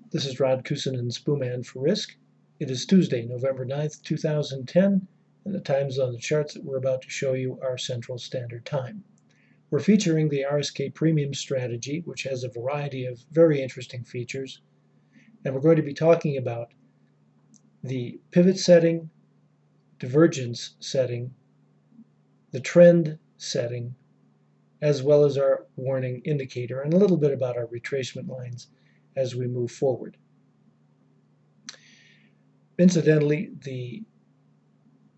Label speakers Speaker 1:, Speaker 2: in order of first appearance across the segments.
Speaker 1: This is Rod Kusin and Spooman for Risk. It is Tuesday, November 9th, 2010, and the times on the charts that we're about to show you are Central Standard Time. We're featuring the RSK Premium strategy, which has a variety of very interesting features, and we're going to be talking about the pivot setting, divergence setting, the trend setting, as well as our warning indicator, and a little bit about our retracement lines as we move forward. Incidentally, the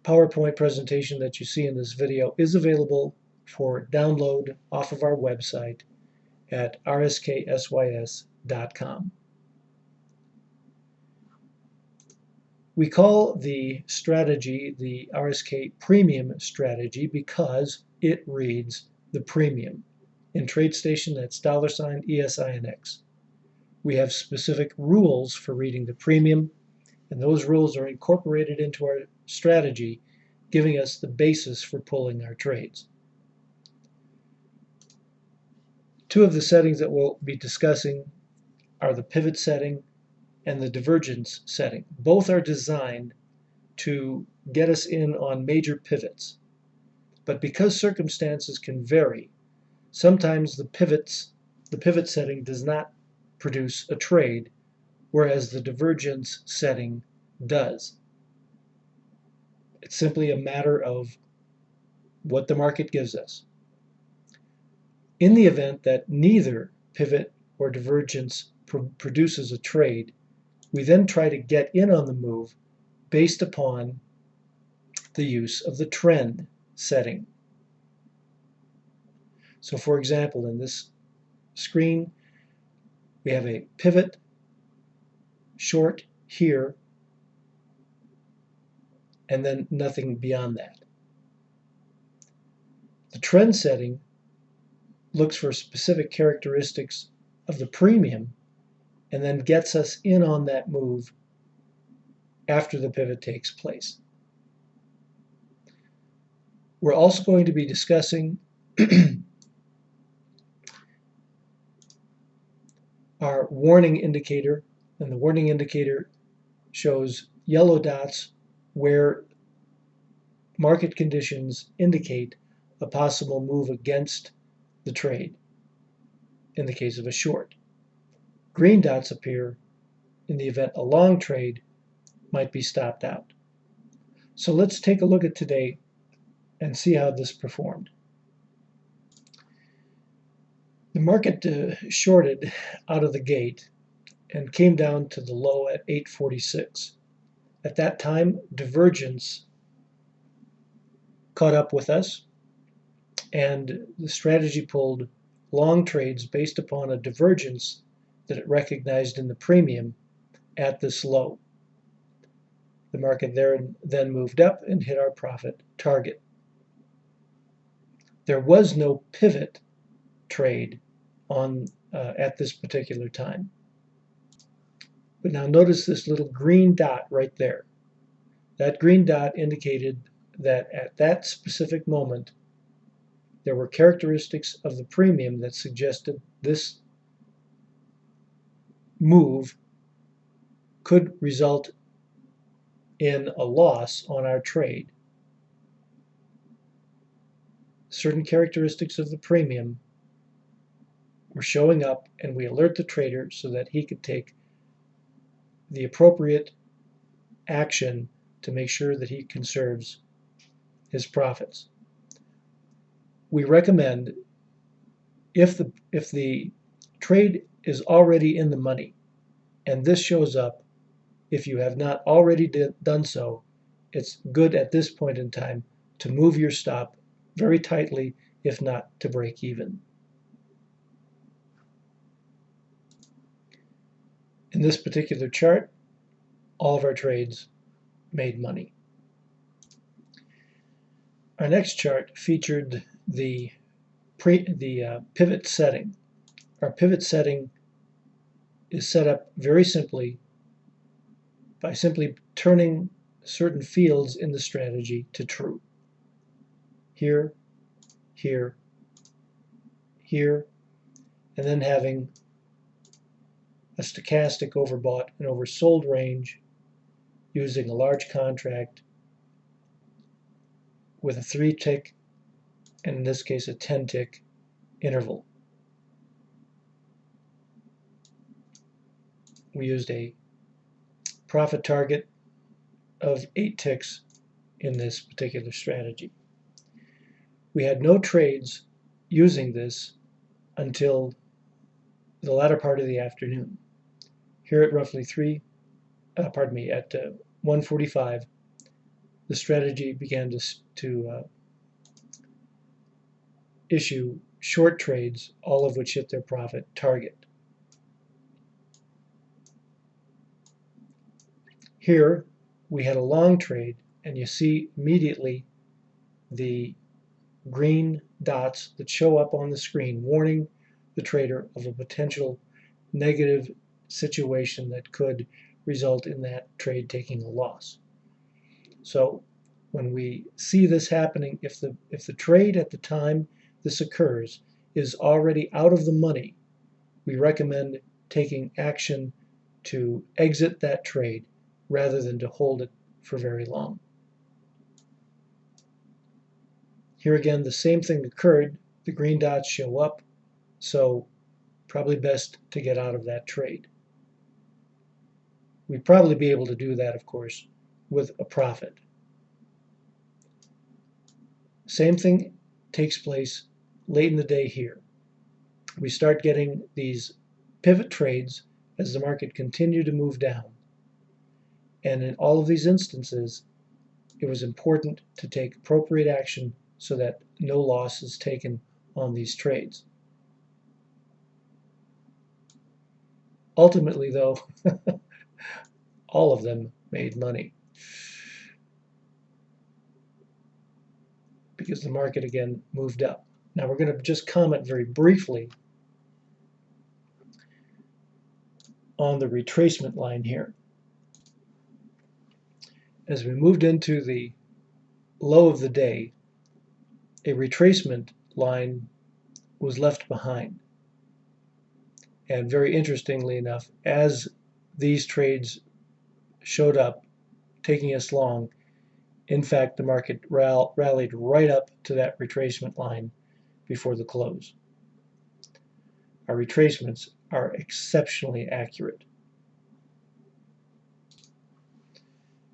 Speaker 1: PowerPoint presentation that you see in this video is available for download off of our website at RSKsys.com. We call the strategy the RSK Premium strategy because it reads the premium. In TradeStation, that's $ESINX. We have specific rules for reading the premium, and those rules are incorporated into our strategy, giving us the basis for pulling our trades. Two of the settings that we'll be discussing are the pivot setting and the divergence setting. Both are designed to get us in on major pivots. But because circumstances can vary, sometimes the pivot setting does not produce a trade, whereas the divergence setting does. It's simply a matter of what the market gives us. In the event that neither pivot or divergence produces a trade, we then try to get in on the move based upon the use of the trend setting. So for example, in this screen, we have a pivot short here, and then nothing beyond that. The trend setting looks for specific characteristics of the premium and then gets us in on that move after the pivot takes place. We're also going to be discussing our warning indicator, and the warning indicator shows yellow dots where market conditions indicate a possible move against the trade in the case of a short. Green dots appear in the event a long trade might be stopped out. So let's take a look at today and see how this performed. The market shorted out of the gate and came down to the low at 846. At that time, divergence caught up with us, and the strategy pulled long trades based upon a divergence that it recognized in the premium at this low. The market there then moved up and hit our profit target. There was no pivot trade on at this particular time. But now notice this little green dot right there. That green dot indicated that at that specific moment there were characteristics of the premium that suggested this move could result in a loss on our trade. Certain characteristics of the premium were showing up, and we alert the trader so that he could take the appropriate action to make sure that he conserves his profits. We recommend, if the trade is already in the money and this shows up, if you have not already done so, it's good at this point in time to move your stop very tightly, if not to break even. In this particular chart, all of our trades made money. Our next chart featured the pivot setting. Our pivot setting is set up very simply by simply turning certain fields in the strategy to true. Here, here, here, and then having a stochastic overbought and oversold range using a large contract with a 3-tick, and in this case a 10-tick interval. We used a profit target of 8 ticks in this particular strategy. We had no trades using this until the latter part of the afternoon. Here at roughly at 1:45, the strategy began to issue short trades, all of which hit their profit target. Here we had a long trade, and you see immediately the green dots that show up on the screen warning the trader of a potential negative situation that could result in that trade taking a loss. So when we see this happening, if the trade at the time this occurs is already out of the money, we recommend taking action to exit that trade rather than to hold it for very long. Here again, the same thing occurred. The green dots show up, so probably best to get out of that trade. We'd probably be able to do that, of course, with a profit. Same thing takes place late in the day here. We start getting these pivot trades as the market continued to move down. And in all of these instances, it was important to take appropriate action so that no loss is taken on these trades. Ultimately, though, all of them made money because the market again moved up. Now we're going to just comment very briefly on the retracement line here. As we moved into the low of the day, a retracement line was left behind. And very interestingly enough, as these trades showed up, taking us long, in fact, the market rallied right up to that retracement line before the close. Our retracements are exceptionally accurate.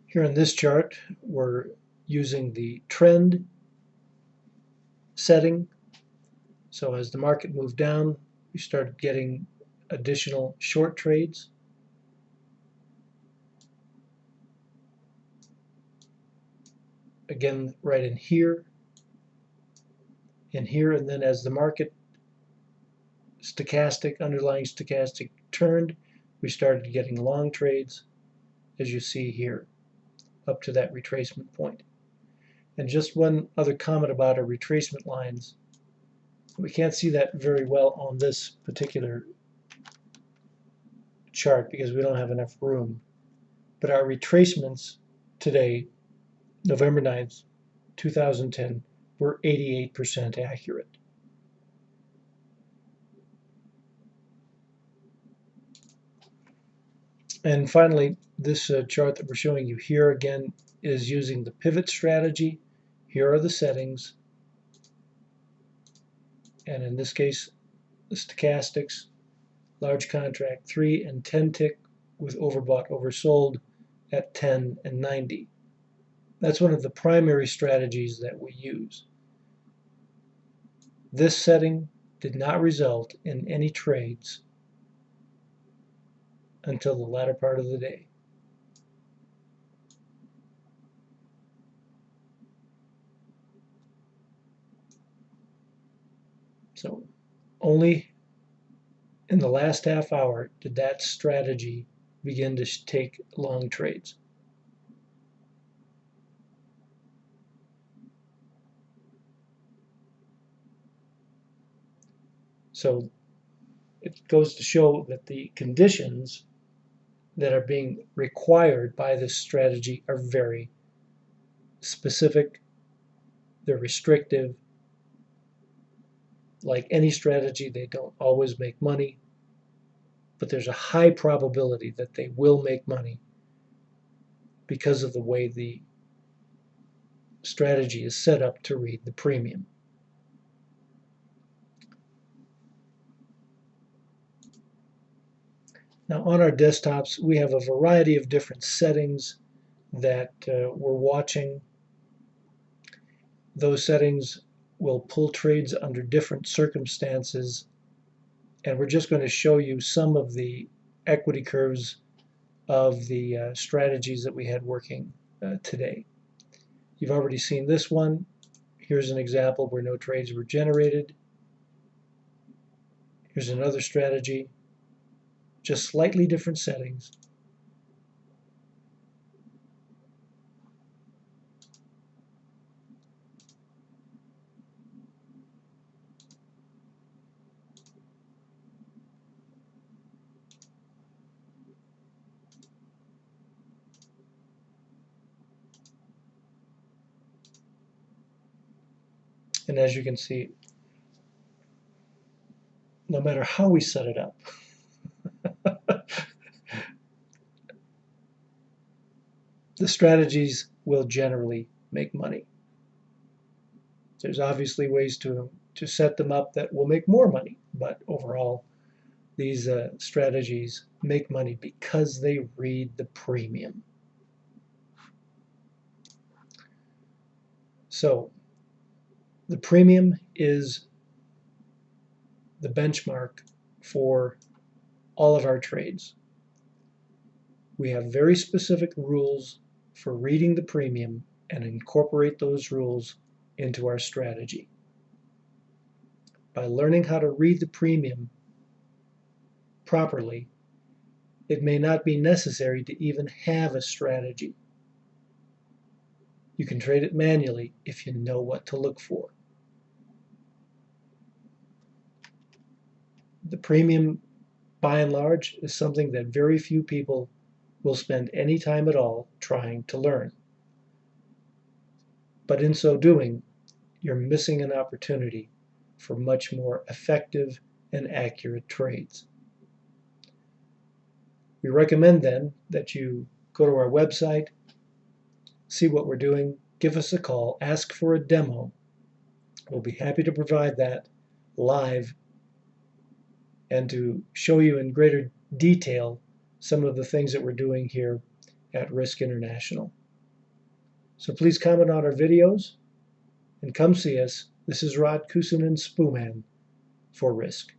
Speaker 1: Here in this chart, we're using the trend setting. So as the market moved down, we started getting additional short trades. Again, right in here, and then as the market underlying stochastic turned, we started getting long trades, as you see here, up to that retracement point. And just one other comment about our retracement lines. We can't see that very well on this particular chart because we don't have enough room. But our retracements today, November 9th, 2010, were 88% accurate. And finally, this chart that we're showing you here again is using the pivot strategy. Here are the settings. And in this case, the stochastics, large contract 3 and 10 tick with overbought, oversold at 10 and 90. That's one of the primary strategies that we use. This setting did not result in any trades until the latter part of the day. So only in the last half hour did that strategy begin to take long trades. So it goes to show that the conditions that are being required by this strategy are very specific. They're restrictive. Like any strategy, they don't always make money. but there's a high probability that they will make money because of the way the strategy is set up to read the premium. Now on our desktops, we have a variety of different settings that we're watching. Those settings will pull trades under different circumstances, and we're just going to show you some of the equity curves of the strategies that we had working today. You've already seen this one. Here's an example where no trades were generated. Here's another strategy, just slightly different settings. And as you can see, no matter how we set it up, the strategies will generally make money. There's obviously ways to set them up that will make more money, but overall, these strategies make money because they read the premium. So the premium is the benchmark for all of our trades. We have very specific rules for reading the premium and incorporate those rules into our strategy. By learning how to read the premium properly, it may not be necessary to even have a strategy. You can trade it manually if you know what to look for. The premium, by and large, is something that very few people will spend any time at all trying to learn. But in so doing, you're missing an opportunity for much more effective and accurate trades. We recommend then that you go to our website, see what we're doing, give us a call, ask for a demo. We'll be happy to provide that live and to show you in greater detail some of the things that we're doing here at Risk International. So please comment on our videos and come see us. This is Rod Kusin and Spooman for Risk.